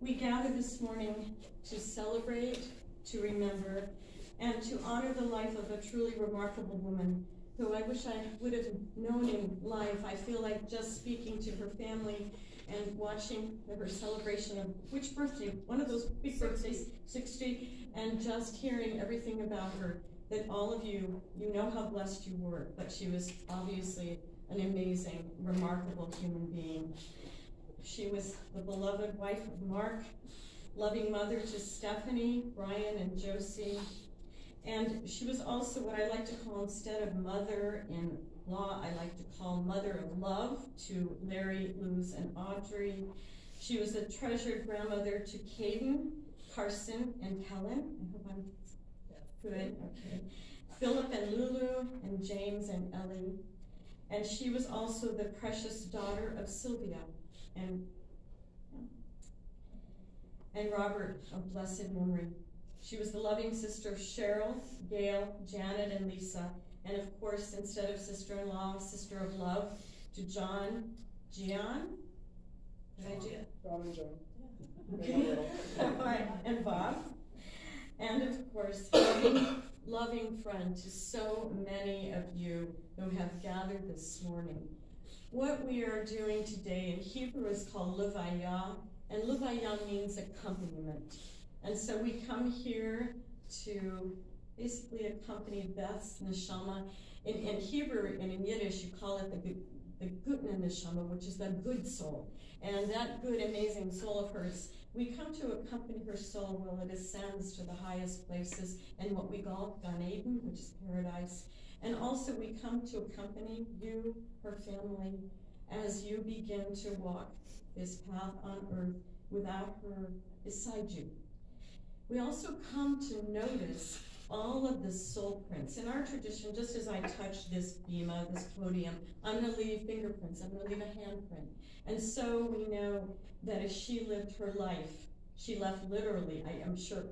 We gather this morning to celebrate, to remember, and to honor the life of a truly remarkable woman who I wish I would have known in life. I feel like just speaking to her family and watching her celebration of which birthday, one of those big birthdays, 60, and just hearing everything about her, that all of you know how blessed you were, but she was obviously an amazing, remarkable human being. She was the beloved wife of Mark, loving mother to Stephanie, Brian, and Josie. And she was also what I like to call, instead of mother-in-law, I like to call mother of love to Larry, Luz, and Audrey. She was a treasured grandmother to Caden, Carson, and Helen. I hope I'm good, okay. Philip and Lulu, and James and Ellie. And she was also the precious daughter of Sylvia and Robert of blessed memory. She was the loving sister of Cheryl, Gail, Janet, and Lisa. And of course, instead of sister-in-law, sister of love to John, Gian? Did I do it? John and John. Okay. All right, and Bob. And of course, loving friend to so many of you who have gathered this morning. What we are doing today in Hebrew is called Levaya, and Levaya means accompaniment. And so we come here to basically accompany Beth's neshama. In Hebrew and in Yiddish, you call it the Gutna neshama, which is the good soul. And that good, amazing soul of hers, we come to accompany her soul while it ascends to the highest places and what we call Gan Eden, which is paradise. And also we come to accompany you, her family, as you begin to walk this path on earth without her beside you. We also come to notice all of the soul prints. In our tradition, just as I touch this bima, this podium, I'm going to leave fingerprints, I'm going to leave a handprint. And so we know that as she lived her life, she left literally, I am sure,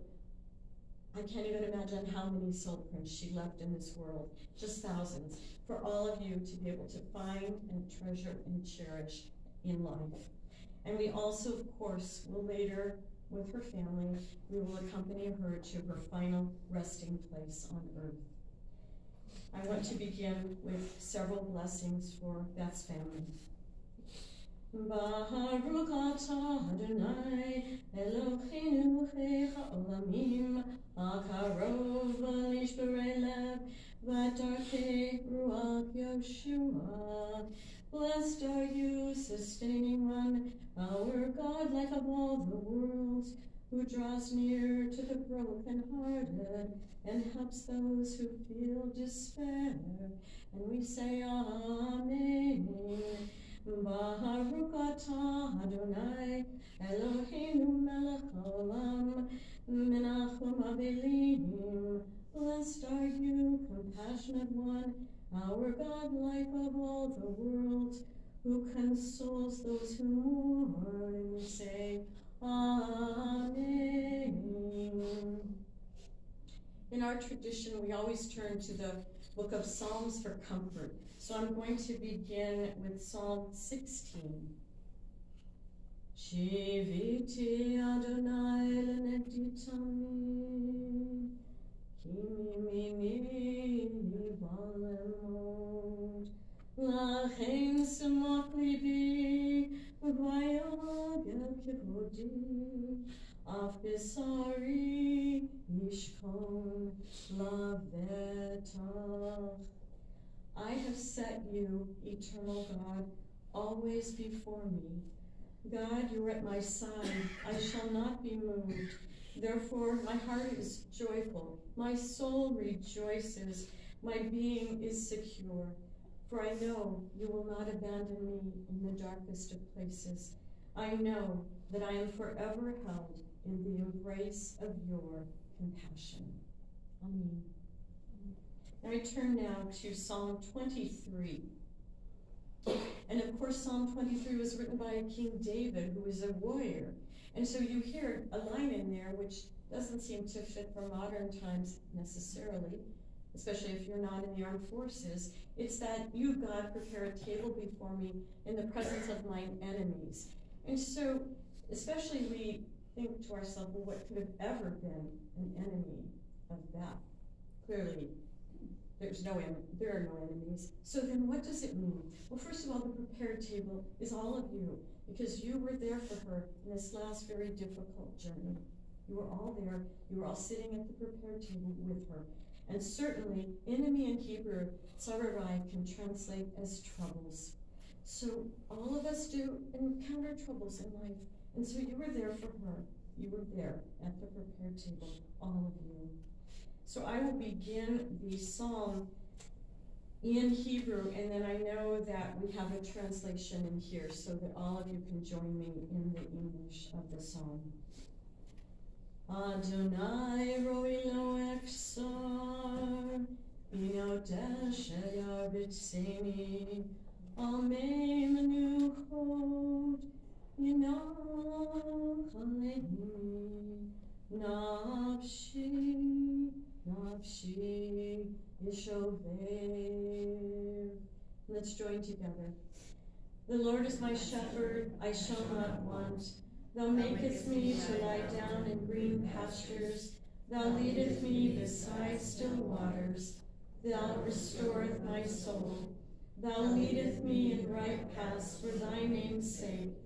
I can't even imagine how many soul prints she left in this world, just thousands, for all of you to be able to find and treasure and cherish in life. And we also, of course, will later, with her family, we will accompany her to her final resting place on earth. I want to begin with several blessings for Beth's family. Baruch atah Adonai Eloheinu melech haolamim hakarov v'nishbarei lev v'darkei ruach Yoshua. Blessed are you, sustaining one, our God, life of all the worlds, who draws near to the brokenhearted and helps those who feel despair. And we say, Amen. Baruch atah Adonai Eloheinu melech haolam menachem avelim. Blessed are you, compassionate one, our God, life of all the worlds, who consoles those who mourn. And we say, Amen. In our tradition, we always turn to the book of Psalms for comfort. So I'm going to begin with Psalm 16. Shiviti Adonai lenegdi tamid, ki mimi balemot, lachein semach libi, v'vayagel kivodi, af bisari yishkon lavetach. I have set you, eternal God, always before me. God, you are at my side. I shall not be moved. Therefore, my heart is joyful. My soul rejoices. My being is secure. For I know you will not abandon me in the darkest of places. I know that I am forever held in the embrace of your compassion. Amen. I turn now to Psalm 23. And of course, Psalm 23 was written by King David, who was a warrior. And so you hear a line in there which doesn't seem to fit for modern times necessarily, especially if you're not in the armed forces. It's that you, God, prepare a table before me in the presence of mine enemies. And so, especially we think to ourselves, well, what could have ever been an enemy of that? Clearly, there are no enemies. So then what does it mean? Well, first of all, the prepared table is all of you, because you were there for her in this last very difficult journey. You were all there. You were all sitting at the prepared table with her. And certainly, enemy in Hebrew, tsarai, can translate as troubles. So all of us do encounter troubles in life. And so you were there for her. You were there at the prepared table, all of you. So I will begin the psalm in Hebrew, and then I know that we have a translation in here so that all of you can join me in the English of the psalm. Adonai roi lo exar, binotesh yarbitzeni, almei menuchot, yinach alehi, nafshi, nafshi, yishovev. Let's join together. The Lord is my shepherd, I shall not want. Thou makest me to lie down in green pastures. Thou leadest me beside still waters. Thou restorest my soul. Thou leadest me in right paths for thy name's sake.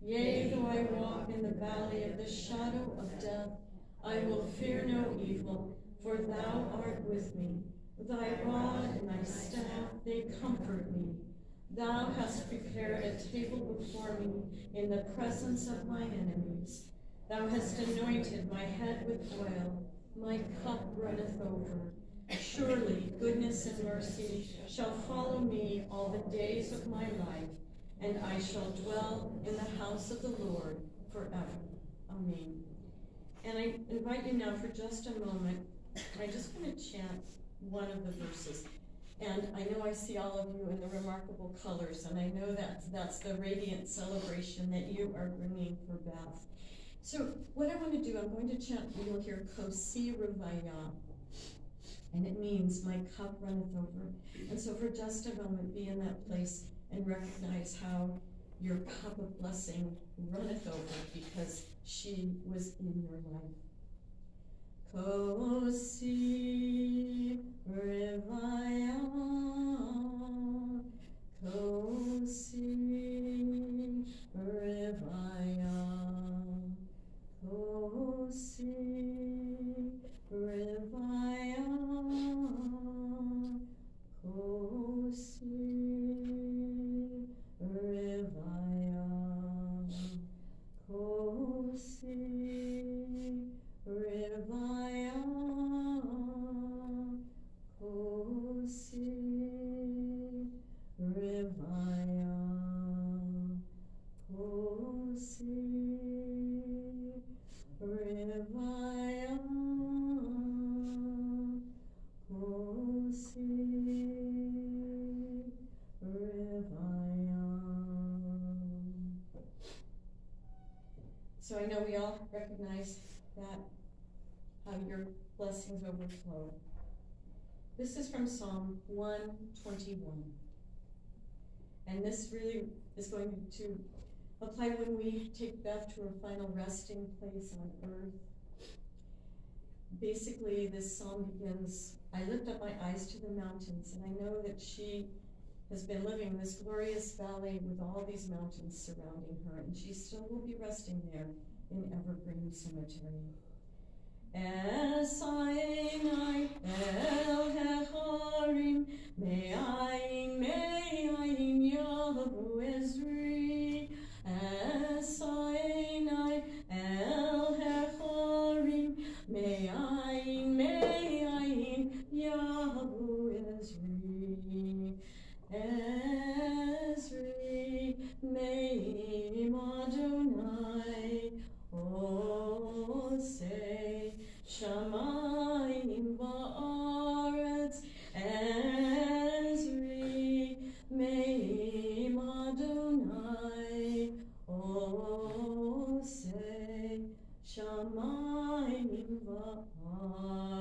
Yea, though I walk in the valley of the shadow of death, I will fear no evil, for thou art with me. Thy rod and thy staff, they comfort me. Thou hast prepared a table before me in the presence of my enemies. Thou hast anointed my head with oil. My cup runneth over. Surely goodness and mercy shall follow me all the days of my life, and I shall dwell in the house of the Lord forever. Amen. And I invite you now for just a moment. I just want to chant one of the verses. And I know I see all of you in the remarkable colors, and I know that's the radiant celebration that you are bringing for Beth. So what I want to do, I'm going to chant, you'll hear Kosi Ruvaya, and it means my cup runneth over. And so for just a moment, be in that place and recognize how your cup of blessing runneth over because she was in your life. Kosi Rivaya, Kosi Rivaya, Kosi Rivaya, Kosi Rivaya, Kosi Rivaya, Kosi Rivaya, Kosi Rivaya, Kosi Rivaya. So I know we all recognize that, how your blessings overflow. This is from Psalm 121. And this really is going to apply when we take Beth to her final resting place on earth. Basically, this psalm begins, I lift up my eyes to the mountains, and I know that she has been living in this glorious valley with all these mountains surrounding her, and she still will be resting there in Evergreen Cemetery. Esainai el hechorim me'ayin yavu ezri. Esainai el hechorim me'ayin yavu ezri. Ezri me'im Adonai osei Shamayim va'aretz. Ezri me'im Adonai osei Shamayim va'aretz.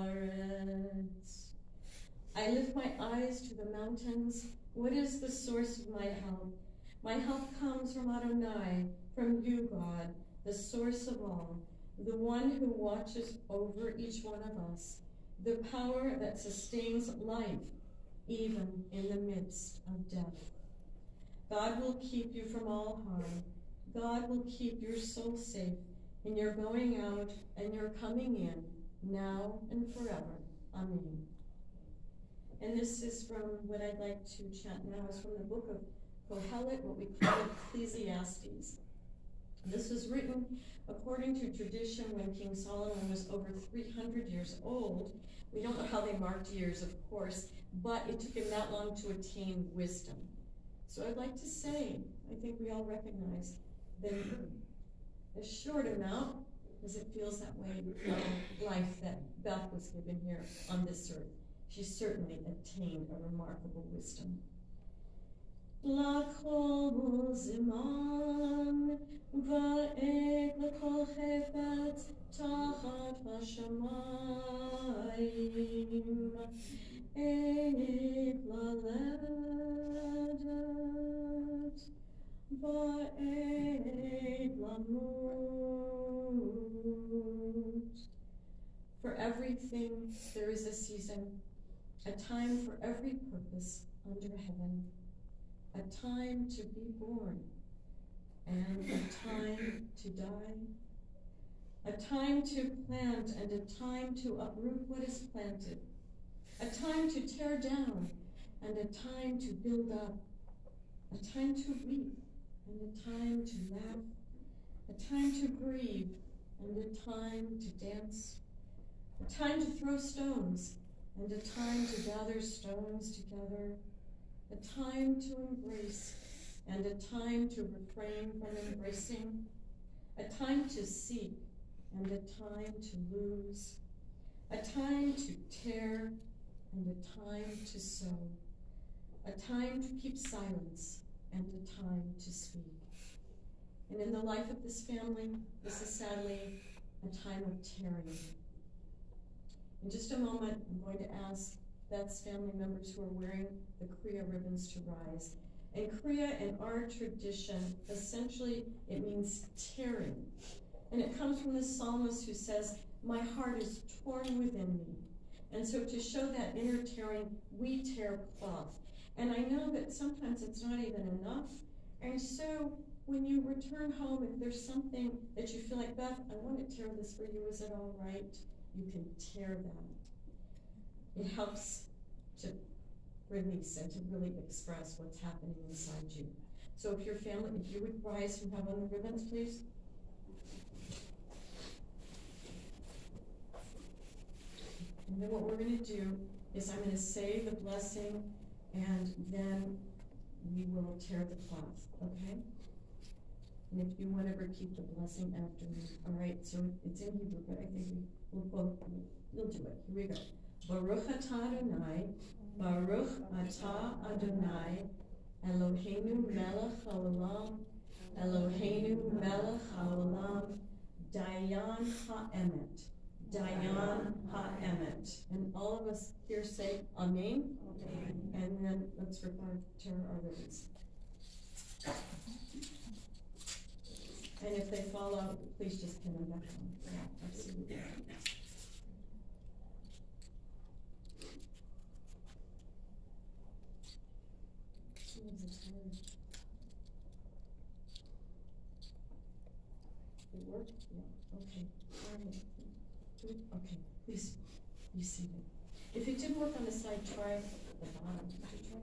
I lift my eyes to the mountains. What is the source of my help? My help comes from Adonai, from you, God, the source of all. the one who watches over each one of us, the power that sustains life even in the midst of death. God will keep you from all harm. God will keep your soul safe in your going out and your coming in, now and forever. Amen. And this is from what I'd like to chant now is from the book of Kohelet, what we call Ecclesiastes. This was written according to tradition when King Solomon was over 300 years old. We don't know how they marked years, of course, but it took him that long to attain wisdom. So I'd like to say, I think we all recognize that a short amount, because it feels that way, of life that Beth was given here on this earth. She certainly attained a remarkable wisdom. L'kol ziman va'ek l'kol chefetz tachat hashamayim ek laledet va'ek lamut. For everything there is a season, a time for every purpose under heaven, a time to be born, and a time to die, a time to plant and a time to uproot what is planted, a time to tear down and a time to build up, a time to weep and a time to laugh, a time to grieve and a time to dance, a time to throw stones and a time to gather stones together, a time to embrace and a time to refrain from embracing, a time to seek and a time to lose, a time to tear and a time to sow, a time to keep silence and a time to speak. And in the life of this family, this is sadly a time of tearing. In just a moment, I'm going to ask Beth's family members who are wearing the Kriya ribbons to rise. And Kriya in our tradition, essentially it means tearing. And it comes from the psalmist who says, my heart is torn within me. And so to show that inner tearing, we tear cloth. And I know that sometimes it's not even enough. And so when you return home, if there's something that you feel like, Beth, I want to tear this for you, is it all right? You can tear that. It helps to release and to really express what's happening inside you. So if your family, if you would rise and have on the ribbons, please. And then what we're going to do is I'm going to say the blessing and then we will tear the cloth, okay? And if you want to repeat the blessing after me, all right? So it's in Hebrew, but I think we'll do it. Here we go. Baruch atah Adonai, Baruch atah Adonai, Eloheinu melech haolam, Eloheinu melech haolam, Dayan ha'emet, Dayan ha'emet. And all of us here say Amen. Amen. And then let's tear our ribbons. And if they fall out, please just pin them back on. Yeah, absolutely. It worked? Yeah, okay. Okay, please be seated. If it didn't work on the side, try the bottom. Did you try?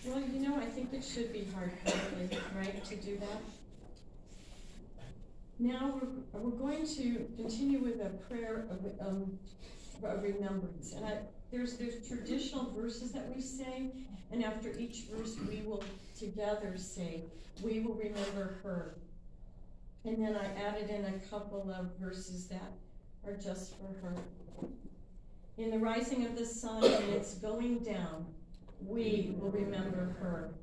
Well, you know, I think it should be hard, probably, right, to do that. Now we're going to continue with a prayer of remembrance. And there's traditional verses that we say, and after each verse we will together say, we will remember her. And then I added in a couple of verses that are just for her. In the rising of the sun and its going down, we will remember her.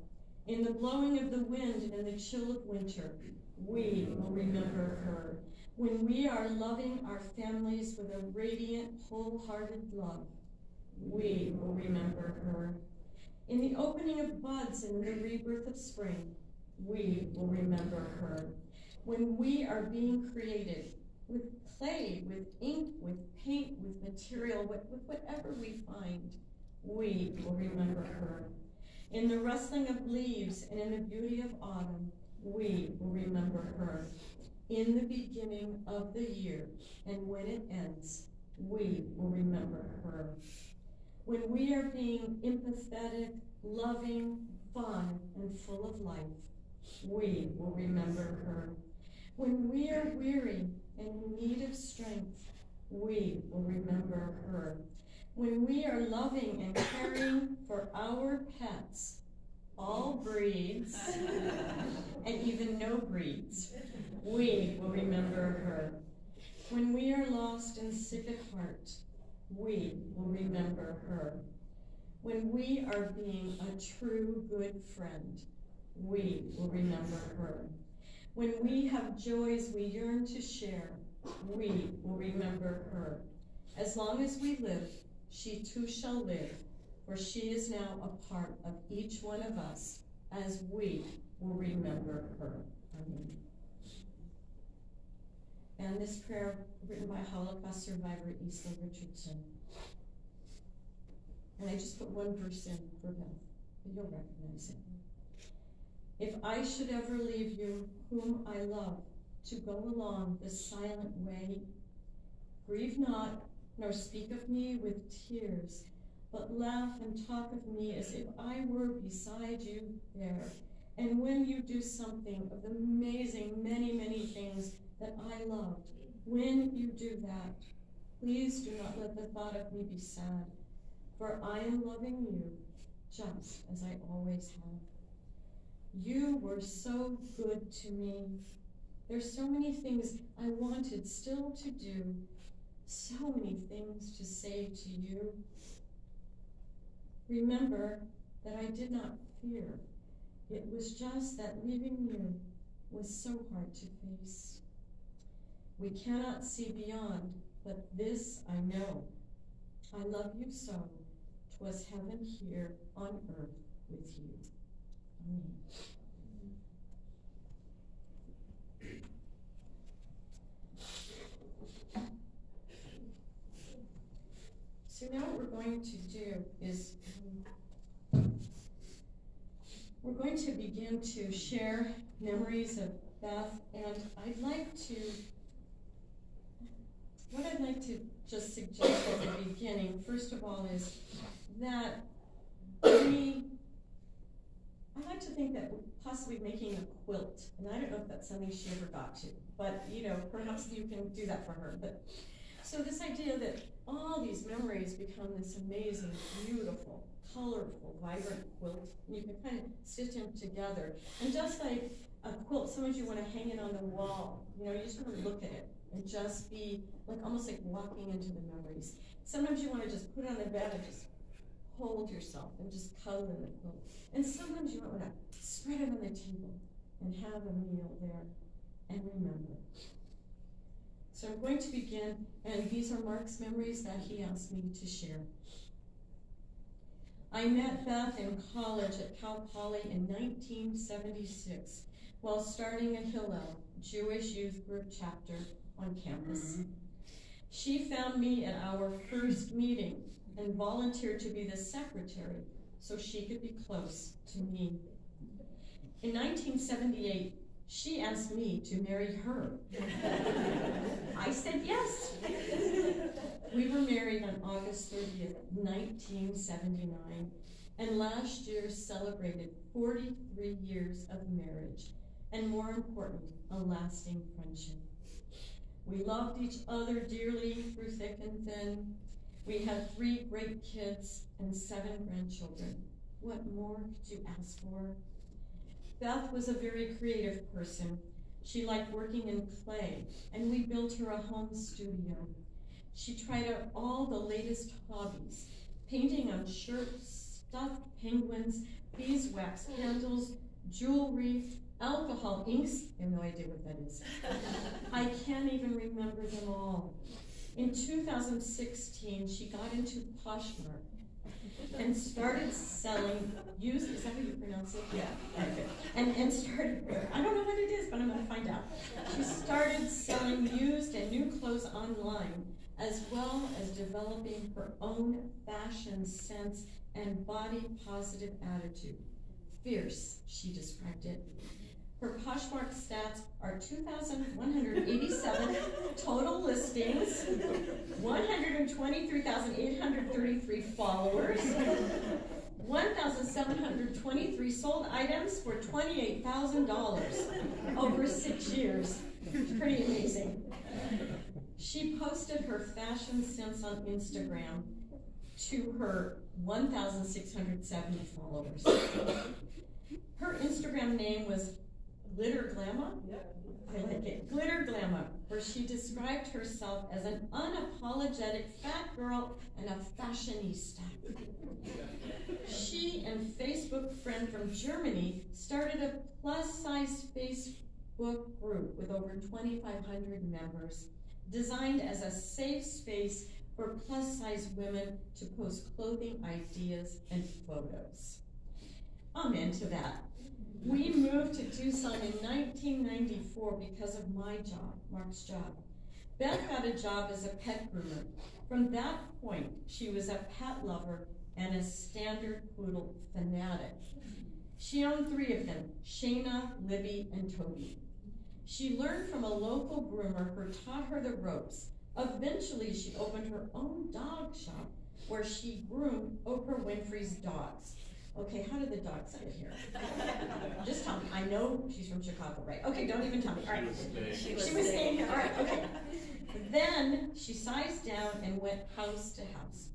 In the blowing of the wind and in the chill of winter, we will remember her. When we are loving our families with a radiant, wholehearted love, we will remember her. In the opening of buds and in the rebirth of spring, we will remember her. when we are being created with clay, with ink, with paint, with material, with whatever we find, we will remember her. In the rustling of leaves and in the beauty of autumn, we will remember her. In the beginning of the year and when it ends, we will remember her. When we are being empathetic, loving, fun, and full of life, we will remember her. When we are weary and in need of strength, we will remember her. When we are loving and caring for our pets, all breeds, and even no breeds, we will remember her. When we are lost and sick at heart, we will remember her. When we are being a true good friend, we will remember her. When we have joys we yearn to share, we will remember her. As long as we live, she too shall live, for she is now a part of each one of us, as we will remember her. Amen. And this prayer written by Holocaust survivor Isla Richardson. And I just put one verse in for Beth, but you'll recognize it. If I should ever leave you, whom I love, to go along the silent way, grieve not, nor speak of me with tears, but laugh and talk of me as if I were beside you there. And when you do something of the amazing many, many things that I loved, when you do that, please do not let the thought of me be sad, for I am loving you just as I always have. You were so good to me. There's so many things I wanted still to do, so many things to say to you. Remember that I did not fear. It was just that leaving you was so hard to face. We cannot see beyond, but this I know. I love you so. 'Twas heaven here on earth with you. Amen. So now what we're going to do is we're going to begin to share memories of Beth, and what I'd like to just suggest at the beginning, first of all, is that I'd like to think that possibly making a quilt, and I don't know if that's something she ever got to, but perhaps you can do that for her. But so this idea that all these memories become this amazing, beautiful, colorful, vibrant quilt, and you can kind of stitch them together. And just like a quilt, sometimes you want to hang it on the wall. You just want to look at it and just be like almost like walking into the memories. Sometimes you want to just put it on the bed and just hold yourself and just cuddle in the quilt. And sometimes you want to spread it on the table and have a meal there and remember. So I'm going to begin, and these are Mark's memories that he asked me to share. I met Beth in college at Cal Poly in 1976 while starting a Hillel, Jewish youth group chapter on campus. She found me at our first meeting and volunteered to be the secretary so she could be close to me. In 1978, she asked me to marry her. I said yes. We were married on August 30th, 1979, and last year celebrated 43 years of marriage, and more important, a lasting friendship. We loved each other dearly through thick and thin. We had 3 great kids and 7 grandchildren. What more could you ask for? Beth was a very creative person. She liked working in clay, and we built her a home studio. She tried out all the latest hobbies, painting on shirts, stuffed penguins, beeswax candles, jewelry, alcohol inks. I have no idea what that is. I can't even remember them all. In 2016, she got into Poshmark. and started selling used, is that how you pronounce it? Yeah. Okay. And started, I don't know what it is, but I'm gonna find out. She started selling used and new clothes online, as well as developing her own fashion sense and body positive attitude. Fierce, she described it. Her Poshmark stats are 2,187 total listings, 123,833 followers, 1,723 sold items for $28,000 over 6 years. Pretty amazing. She posted her fashion sense on Instagram to her 1,670 followers. Her Instagram name was Glitter Glamour? I like it. Glitter Glamour, where she described herself as an unapologetic fat girl and a fashionista. She and Facebook friend from Germany started a plus-size Facebook group with over 2,500 members, designed as a safe space for plus-size women to post clothing ideas and photos. Amen to that. We moved to Tucson in 1994 because of my job, Mark's job. Beth got a job as a pet groomer. From that point, she was a pet lover and a standard poodle fanatic. She owned 3 of them, Shayna, Libby, and Toby. She learned from a local groomer who taught her the ropes. Eventually, she opened her own dog shop where she groomed Oprah Winfrey's dogs. Okay, how did the dogs get here? Just tell me. I know she's from Chicago, right? Okay, don't even tell me. All right. She was staying here. All right, okay. Then she sized down and went house to house.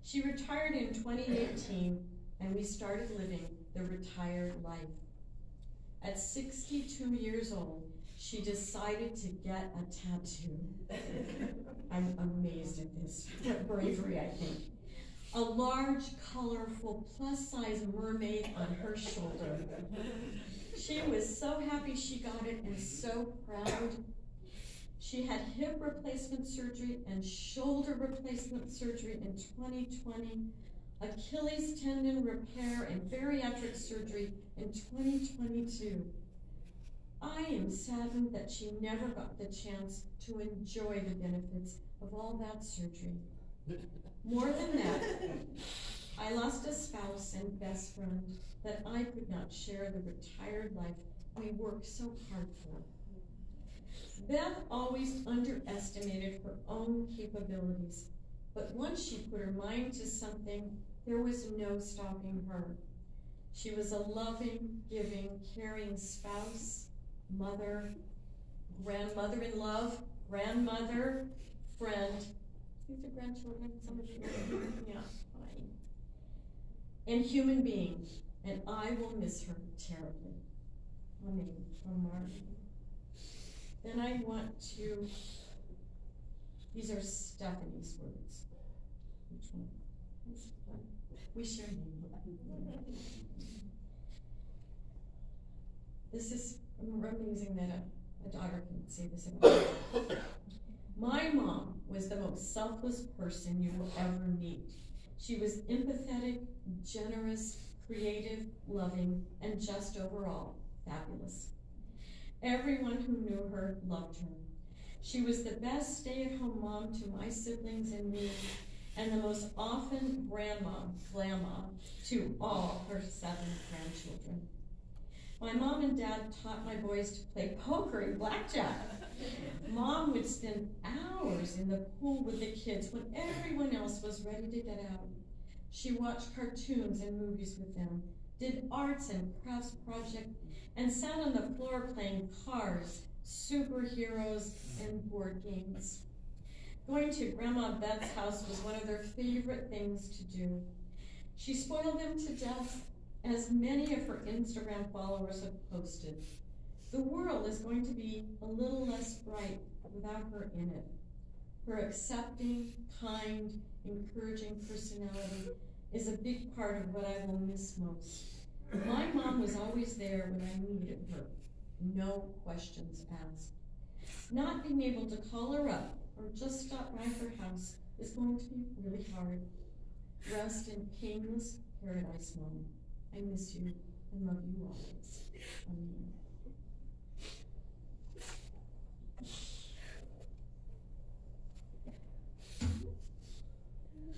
She retired in 2018, and we started living the retired life. At 62 years old, she decided to get a tattoo. I'm amazed at this. What bravery, I think. A large, colorful, plus-size mermaid on her shoulder. She was so happy she got it and so proud. She had hip replacement surgery and shoulder replacement surgery in 2020, Achilles tendon repair and bariatric surgery in 2022. I am saddened that she never got the chance to enjoy the benefits of all that surgery. More than that, I lost a spouse and best friend that I could not share the retired life we worked so hard for. Beth always underestimated her own capabilities, but once she put her mind to something, there was no stopping her. She was a loving, giving, caring spouse, mother, grandmother-in-love, grandmother, friend. These are grandchildren, some of you are, yeah, fine. And human being, and I will miss her terribly. Amen. From Mark. Then I want to, these are Stephanie's words. Which one? We share name. This is amazing that a daughter can say this about me. My mom was the most selfless person you will ever meet. She was empathetic, generous, creative, loving, and just overall fabulous. Everyone who knew her loved her. She was the best stay-at-home mom to my siblings and me, and the most often grandma to all her 7 grandchildren. My mom and dad taught my boys to play poker and blackjack. Mom would spend hours in the pool with the kids when everyone else was ready to get out. She watched cartoons and movies with them, did arts and crafts projects, and sat on the floor playing cars, superheroes, and board games. Going to Grandma Beth's house was one of their favorite things to do. She spoiled them to death, as many of her Instagram followers have posted. The world is going to be a little less bright without her in it. Her accepting, kind, encouraging personality is a big part of what I will miss most. My mom was always there when I needed her. No questions asked. Not being able to call her up or just stop by her house is going to be really hard. Rest in painless paradise, Mom. I miss you and love you always. Amen.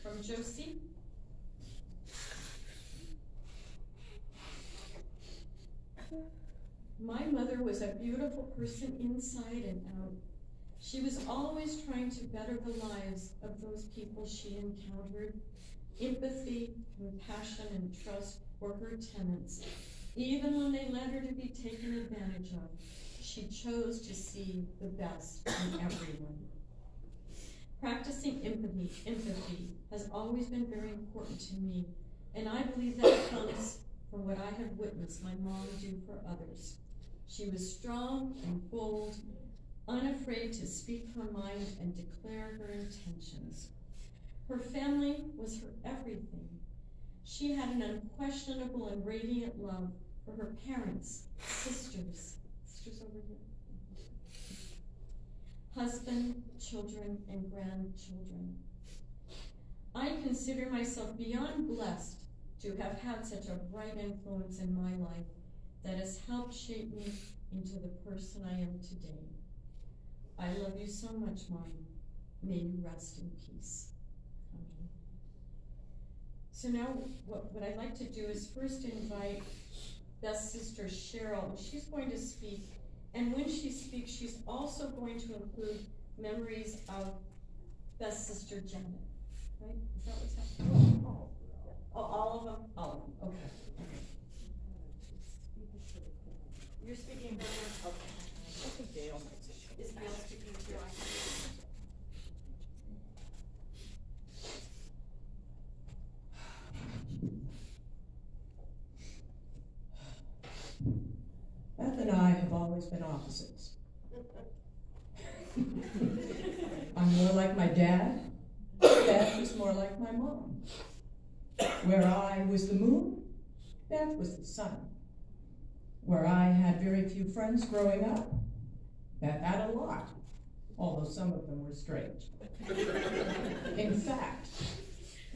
From Josie. My mother was a beautiful person inside and out. She was always trying to better the lives of those people she encountered. Empathy, compassion, and trust were her tenets. Even when they led her to be taken advantage of, she chose to see the best in everyone. Practicing empathy has always been very important to me, and I believe that comes from what I have witnessed my mom do for others. She was strong and bold, unafraid to speak her mind and declare her intentions. Her family was her everything. She had an unquestionable and radiant love for her parents, sisters over here, husband, children, and grandchildren. I consider myself beyond blessed to have had such a bright influence in my life that has helped shape me into the person I am today. I love you so much, Mom. May you rest in peace. Amen. So now what I'd like to do is first invite Beth's sister Cheryl, and she's going to speak. And when she speaks, she's also going to include memories of Beth's sister Janet. Right? Is that what's happening? Oh, all of them? All of them. Okay. You're speaking for her? Okay. Gail. Is Gail speaking to you? Beth and I have always been opposites. I'm more like my dad. Beth was more like my mom. Where I was the moon, Beth was the sun. Where I had very few friends growing up, Beth had a lot, although some of them were strange. In fact,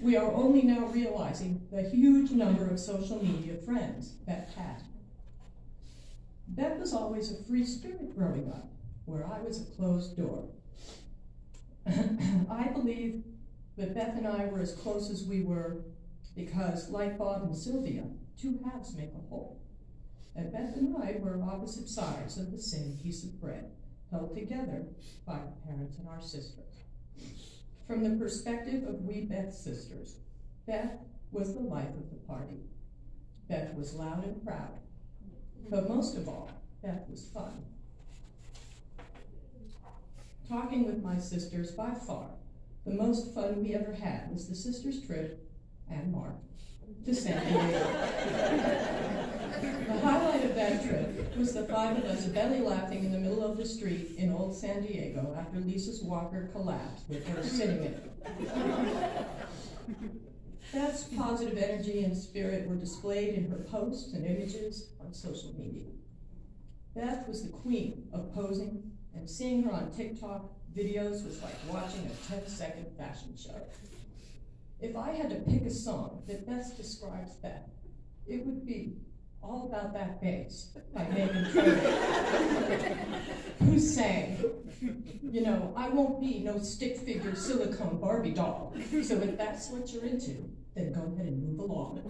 we are only now realizing the huge number of social media friends Beth had. Beth was always a free spirit growing up, where I was a closed door. I believe that Beth and I were as close as we were because, like Bob and Sylvia, two halves make a whole. And Beth and I were opposite sides of the same piece of bread, held together by our parents and our sisters. From the perspective of we Beth sisters, Beth was the life of the party. Beth was loud and proud. But most of all, Beth was fun. Talking with my sisters, by far, the most fun we ever had was the sisters' trip, and Mark, to San Diego. The highlight of that trip was the five of us belly laughing in the middle of the street in old San Diego after Lisa's walker collapsed with her sitting in it. Beth's positive energy and spirit were displayed in her posts and images on social media. Beth was the queen of posing, and seeing her on TikTok videos was like watching a 10-second fashion show. If I had to pick a song that best describes Beth, it would be All About That Bass by Megan Trainor, who sang, you know, I won't be no stick figure silicone Barbie doll, so if that's what you're into, then go ahead and move along.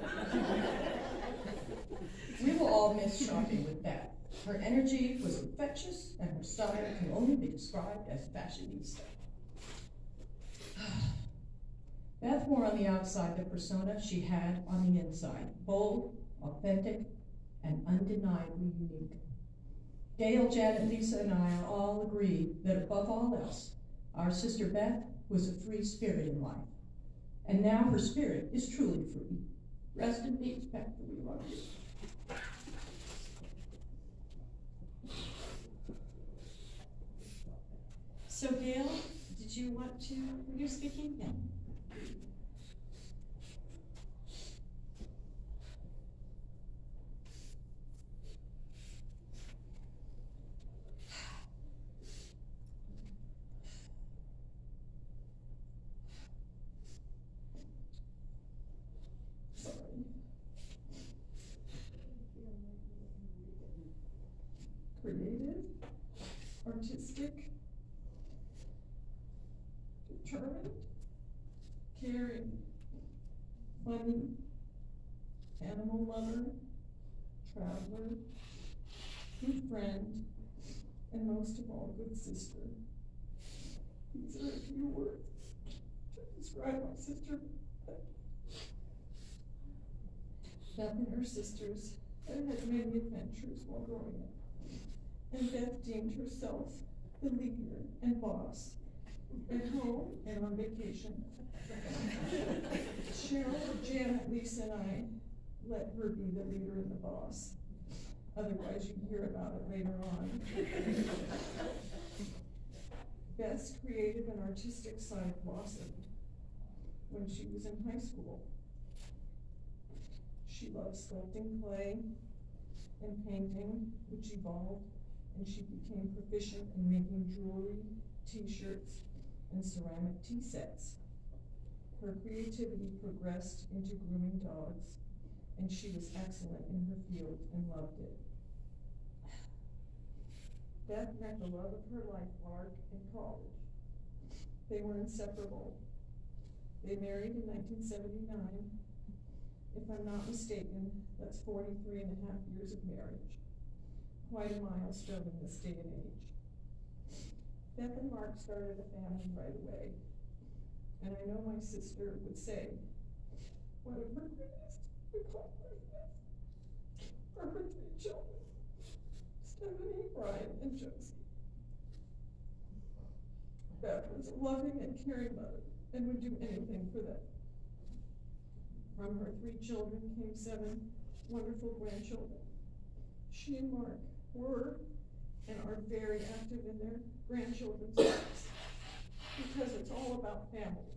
We will all miss shopping with Beth. Her energy was infectious, and her style can only be described as fashionista. Beth wore on the outside the persona she had on the inside, bold, authentic, and undeniably unique. Gail, Janet, Lisa, and I are all agreed that above all else, our sister Beth was a free spirit in life. And now her spirit is truly free. Rest in peace, Beth, we love you. So Gail, did you want to, were you speaking? Yeah. animal lover, traveler, good friend, and most of all, good sister. These are a few words to describe my sister. Beth and her sisters had many adventures while growing up, and Beth deemed herself the leader and boss at home and on vacation. Cheryl, Janet, Lisa, and I let her be the leader and the boss. Otherwise, you can hear about it later on. Beth's creative and artistic side blossomed when she was in high school. She loved sculpting clay and painting, which evolved, and she became proficient in making jewelry, t-shirts, and ceramic tea sets. Her creativity progressed into grooming dogs, and she was excellent in her field and loved it. Beth met the love of her life, Mark, in college. They were inseparable. They married in 1979. If I'm not mistaken, that's 43 and a half years of marriage. Quite a milestone in this day and age. Beth and Mark started a family right away. And I know my sister would say, one of her greatest accomplishments are her 3 children, Stephanie, Brian, and Josie. Beth was a loving and caring mother and would do anything for them. From her 3 children came 7 wonderful grandchildren. She and Mark were and are very active in their grandchildren's lives because it's all about family.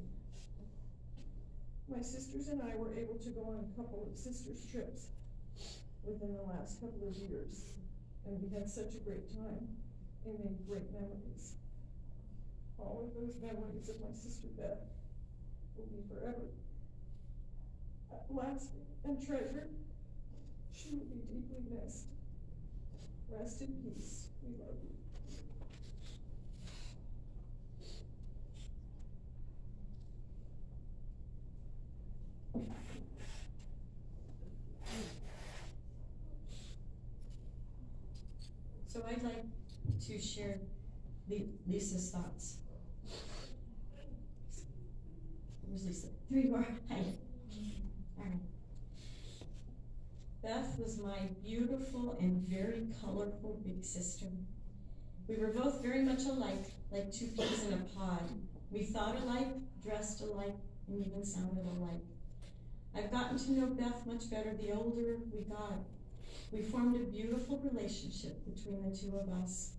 My sisters and I were able to go on a couple of sisters' trips within the last couple of years, and we had such a great time and made great memories. All of those memories of my sister Beth will be forever lasting and treasured. She will be deeply missed. Rest in peace. We love you. So I'd like to share Lisa's thoughts. Where's Lisa? There you are. Hi. All right. Beth was my beautiful and very colorful big sister. We were both very much alike, like 2 peas in a pod. We thought alike, dressed alike, and even sounded alike. I've gotten to know Beth much better the older we got. We formed a beautiful relationship between the 2 of us.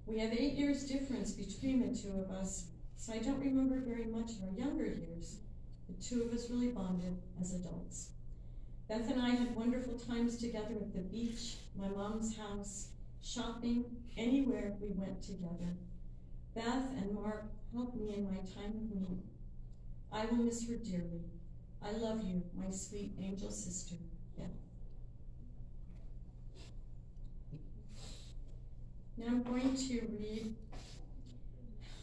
We have 8 years difference between the 2 of us, so I don't remember very much of our younger years. The 2 of us really bonded as adults. Beth and I had wonderful times together at the beach, my mom's house, shopping, anywhere we went together. Beth and Mark helped me in my time of need. I will miss her dearly. I love you, my sweet angel sister, Beth. Now I'm going to read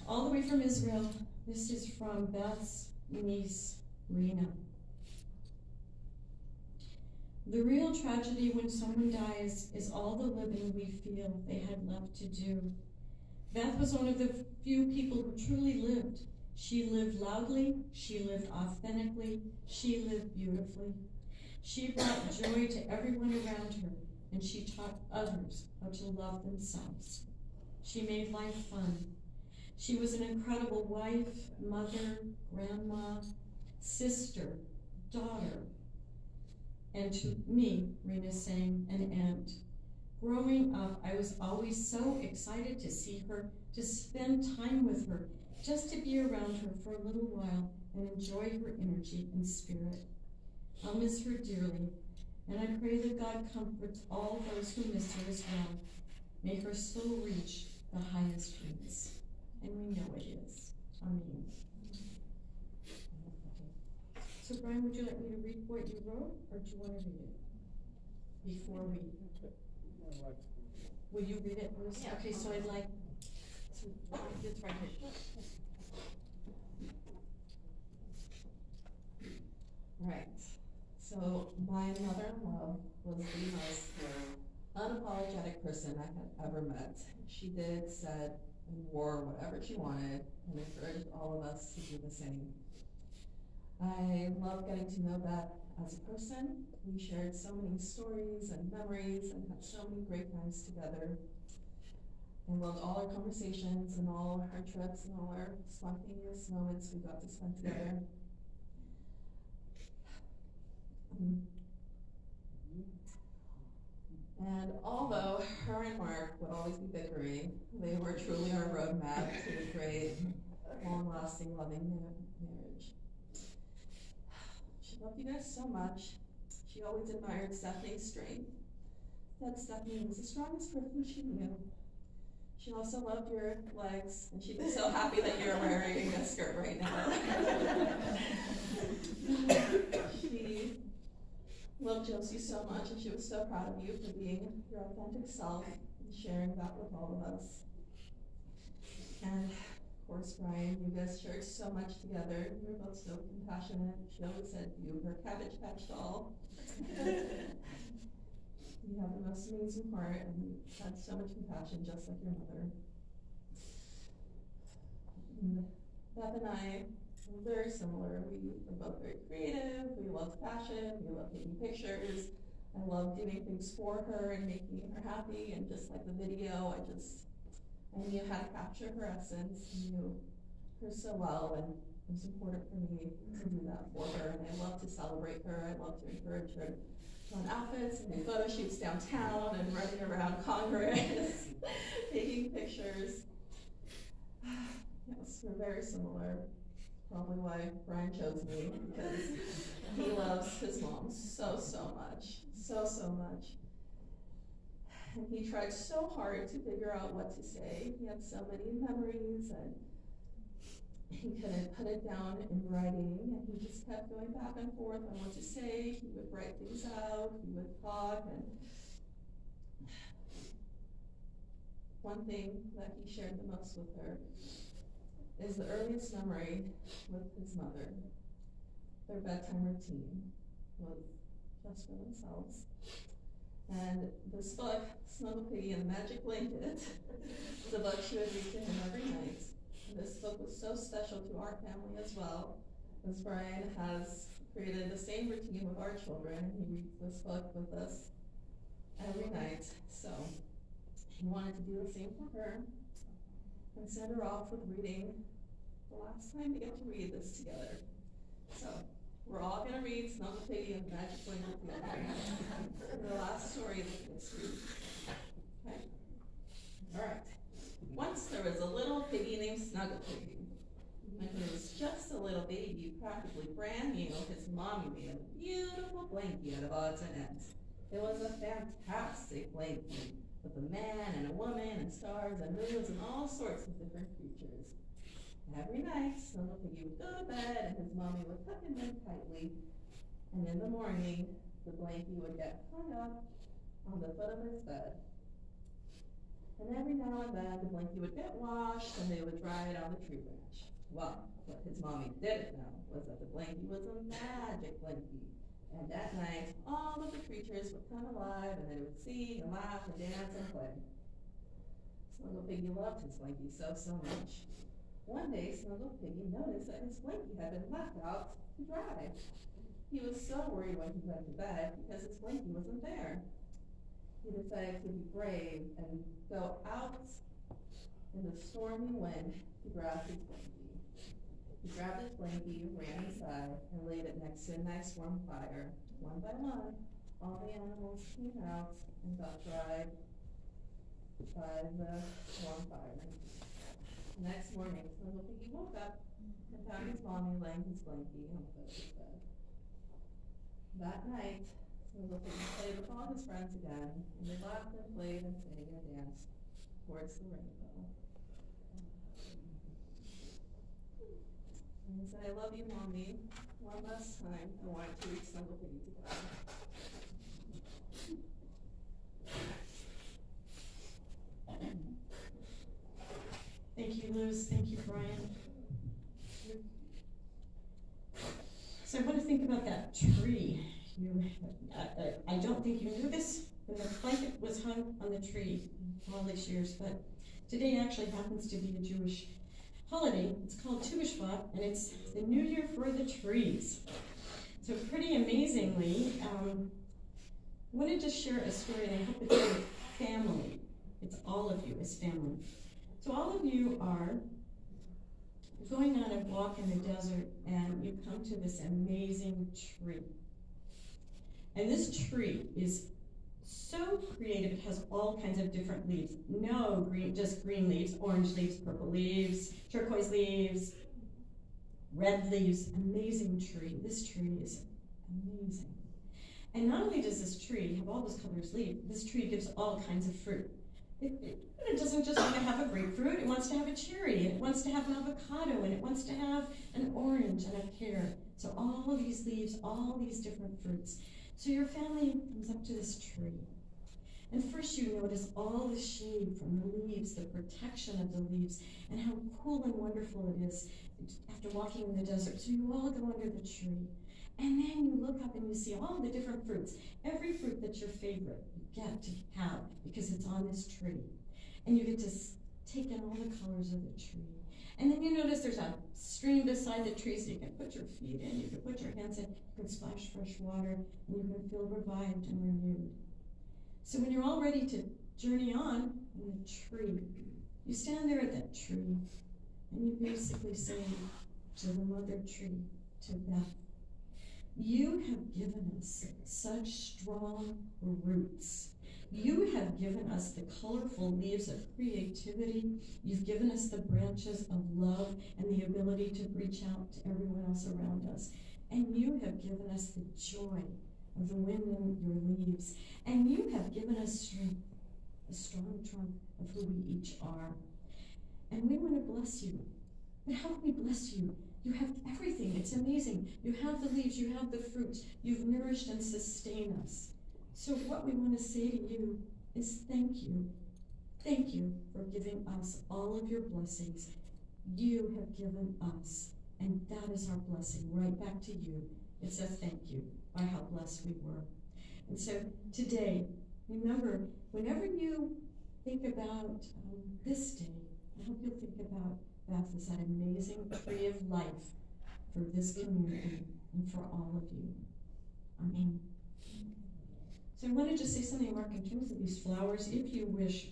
all the way from Israel. This is from Beth's niece, Rena. The real tragedy when someone dies is all the living we feel they had left to do. Beth was one of the few people who truly lived. She lived loudly, she lived authentically, she lived beautifully. She brought joy to everyone around her, and she taught others how to love themselves. She made life fun. She was an incredible wife, mother, grandma, sister, daughter, and to me, Rena sang, an aunt. Growing up, I was always so excited to see her, to spend time with her, just to be around her for a little while and enjoy her energy and spirit. I'll miss her dearly, and I pray that God comforts all those who miss her as well. May her soul reach the highest heights, and we know it is. Amen. So Brian, would you like me to read what you wrote, or do you want to read it before we? Will you read it, Bruce? Yeah. Okay, so I'd like to, it's right here. Right. So my mother-in-law was the most unapologetic person I had ever met. She did, said, and wore whatever she wanted and encouraged all of us to do the same. I love getting to know Beth as a person. We shared so many stories and memories and had so many great times together. I loved all our conversations and all our trips and all our spontaneous moments we got to spend together. And although her and Mark would always be bickering, they were truly our roadmap to a great, long-lasting, loving marriage. She loved you guys so much. She always admired Stephanie's strength. Said Stephanie was the strongest person she knew. She also loved your legs, and she'd be so happy that you're wearing a skirt right now. She loved Josie so much, and she was so proud of you for being your authentic self and sharing that with all of us. And of course, Brian, you guys shared so much together. You were both so compassionate. She always said you were her Cabbage Patch doll. You have the most amazing heart, and you had so much compassion, just like your mother. And Beth and I were very similar. We were both very creative. We loved fashion. We loved taking pictures. I loved doing things for her and making her happy. And just like the video, I knew how to capture her essence. I knew her so well, and it was important for me to do that for her. And I love to celebrate her. I love to encourage her on outfits and do photo shoots downtown and running around Congress, taking pictures. Yes, we're very similar. Probably why Brian chose me, because he loves his mom so, so much. So much. And he tried so hard to figure out what to say. He had so many memories, and he couldn't put it down in writing, and he just kept going back and forth on what to say. He would write things out, he would talk, and one thing that he shared the most with her is the earliest memory with his mother. Their bedtime routine was just for themselves. And this book, Snuggle Piggy and the Magic Blanket, was a book she would read to him every night. This book was so special to our family as well, as Brian has created the same routine with our children. He reads this book with us every night, so he wanted to do the same for her and send her off with reading the last time we get to read this together. So we're all going to read Snuggle Piggy and the Magic Blanket together. The last story of the history. Okay? All right. Once there was a little piggy named Snuggle Piggy. When he was just a little baby, practically brand new, his mommy made a beautiful blankie out of odds and ends. It was a fantastic blankie with a man and a woman and stars and moons and all sorts of different creatures. Every night, Snuggle Piggy would go to bed and his mommy would tuck him in tightly. And in the morning, the blankie would get hung up on the foot of his bed. And every now and then, the blankie would get washed and they would dry it on the tree branch. Well, what his mommy didn't know was that the blankie was a magic blankie. And at night, all of the creatures would come alive and they would sing and laugh and dance and play. Snuggle Piggy loved his blankie so, so much. One day, Snuggle Piggy noticed that his blankie had been left out to dry. He was so worried when he went to bed because his blankie wasn't there. He decided to be brave and go out in the stormy wind to grab his blankie. He grabbed his blankie, ran inside, and laid it next to a nice warm fire. One by one, all the animals came out and got dried by the warm fire. Next morning, Snuggle Piggy woke up and found his mommy laying his blankie on the foot of his bed. That night, Snuggle Piggy played with all his friends again, and they laughed and played and sang and danced towards the rainbow. And he said, "I love you, Mommy." One last time, I wanted to reach Snuggle Piggy together. Thank you, Luz. Thank you, Brian. So I want to think about that tree you I don't think you knew this when the blanket was hung on the tree all these years, but today actually happens to be a Jewish holiday. It's called Tu B'Shvat, and it's the New Year for the trees. So pretty amazingly, I wanted to share a story, and I hope it's your family. It's all of you as family. So all of you are going on a walk in the desert, and you come to this amazing tree. And this tree is so creative. It has all kinds of different leaves. No just green leaves, orange leaves, purple leaves, turquoise leaves, red leaves. Amazing tree. This tree is amazing. And not only does this tree have all those colors leaf, this tree gives all kinds of fruit. It doesn't just want to have a grapefruit, it wants to have a cherry, and it wants to have an avocado, and it wants to have an orange and a pear. So all of these leaves, all these different fruits. So your family comes up to this tree. And first you notice all the shade from the leaves, the protection of the leaves, and how cool and wonderful it is after walking in the desert. So you all go under the tree. And then you look up and you see all the different fruits. Every fruit that's your favorite, you get to have because it's on this tree. And you get to take in all the colors of the tree. And then you notice there's a stream beside the tree, so you can put your feet in, you can put your hands in, you can splash fresh water, and you can feel revived and renewed. So when you're all ready to journey on in the tree, you stand there at that tree, and you basically say to the mother tree, to Beth, you have given us such strong roots. You have given us the colorful leaves of creativity. You've given us the branches of love and the ability to reach out to everyone else around us. And you have given us the joy of the wind in your leaves. And you have given us strength, a strong trunk of who we each are. And we want to bless you. But how can we bless you? You have everything. It's amazing. You have the leaves. You have the fruits. You've nourished and sustained us. So what we want to say to you is thank you. Thank you for giving us all of your blessings. You have given us. And that is our blessing right back to you. It's a thank you by how blessed we were. And so today, remember, whenever you think about this day, I hope you'll think about Beth as that amazing tree of life for this community and for all of you. Amen. So I wanted to say something, Mark, in terms of these flowers, if you wish.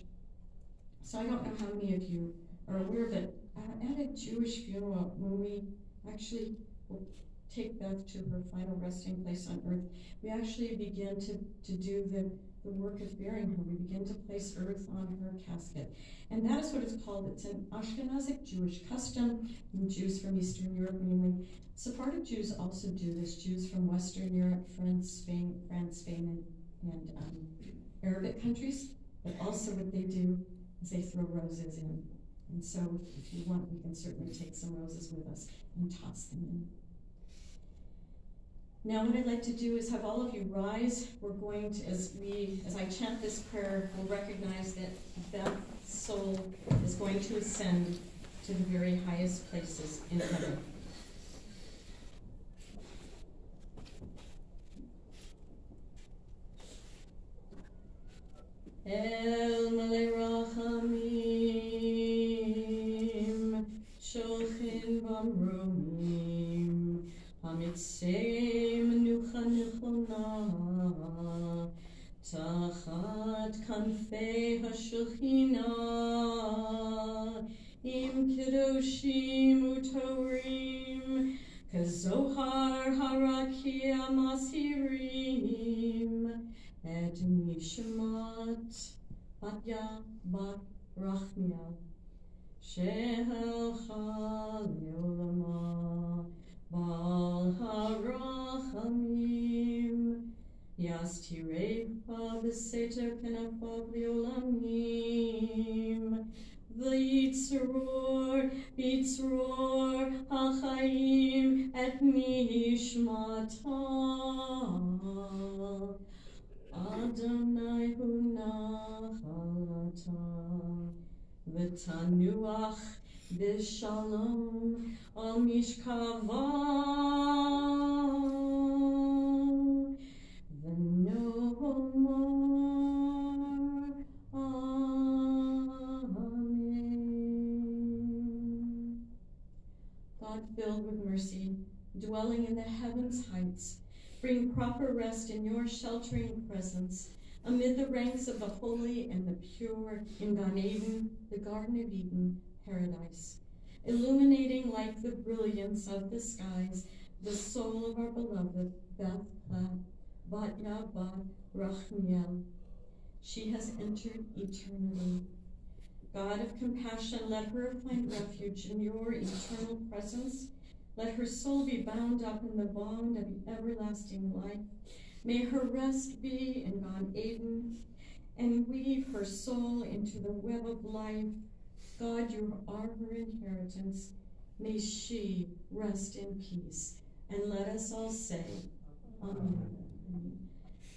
So I don't know how many of you are aware that at a Jewish funeral, when we actually will take Beth to her final resting place on earth, we actually begin to do the work of burying her. We begin to place earth on her casket. And that is what it's called. It's an Ashkenazic Jewish custom, and Jews from Eastern Europe mainly. Sephardic Jews also do this. Jews from Western Europe, France, Spain, and Arabic countries. But also what they do is they throw roses in. And so if you want, we can certainly take some roses with us and toss them in. Now what I'd like to do is have all of you rise. We're going to, as I chant this prayer, we'll recognize that Beth's soul is going to ascend to the very highest places in heaven. El Malei Rachamim, Shochin Bamromim, Hamitzei Menucha Nechona, Tachat Kanfei HaShechina, Im Kedoshim Utorim, Kazohar Harakia Masirim, Et Nishmat Batya Bat Rachmiel Shehelcha Leolama Bal Harachamim Yastirecha B'Seter Kenafav Leolamim V'yitzror HaChaim Et Nishmata Adonai hu nachalata, v'tanuach b'shalom al mishkava, in the heavens' heights. Bring proper rest in your sheltering presence, amid the ranks of the holy and the pure in Gan Eden, the Garden of Eden, paradise. Illuminating like the brilliance of the skies, the soul of our beloved Beth Batya Bat Rachmiel. She has entered eternity. God of compassion, let her find refuge in your eternal presence. Let her soul be bound up in the bond of everlasting life. May her rest be in Gan Eden, and weave her soul into the web of life. God, you are her inheritance. May she rest in peace. And let us all say, Amen.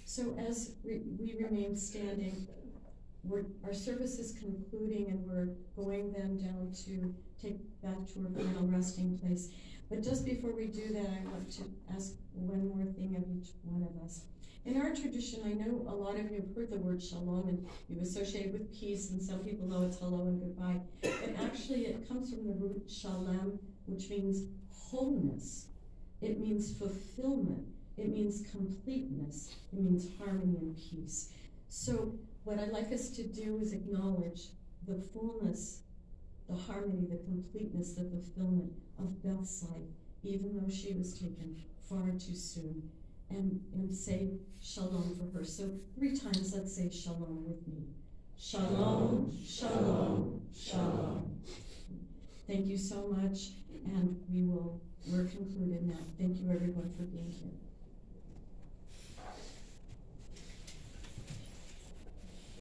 So as we remain standing, our service is concluding, and we're going then down to take back to our final resting place. But just before we do that, I want to ask one more thing of each one of us. In our tradition, I know a lot of you have heard the word shalom, and you associate it with peace, and some people know it's hello and goodbye. But actually, it comes from the root shalem, which means wholeness. It means fulfillment. It means completeness. It means harmony and peace. So what I'd like us to do is acknowledge the fullness, the harmony, the completeness, the fulfillment of Beth's life, even though she was taken far too soon, and say shalom for her. So 3 times, let's say shalom with me. Shalom, shalom, shalom. Thank you so much, and we're concluded now. Thank you everyone for being here.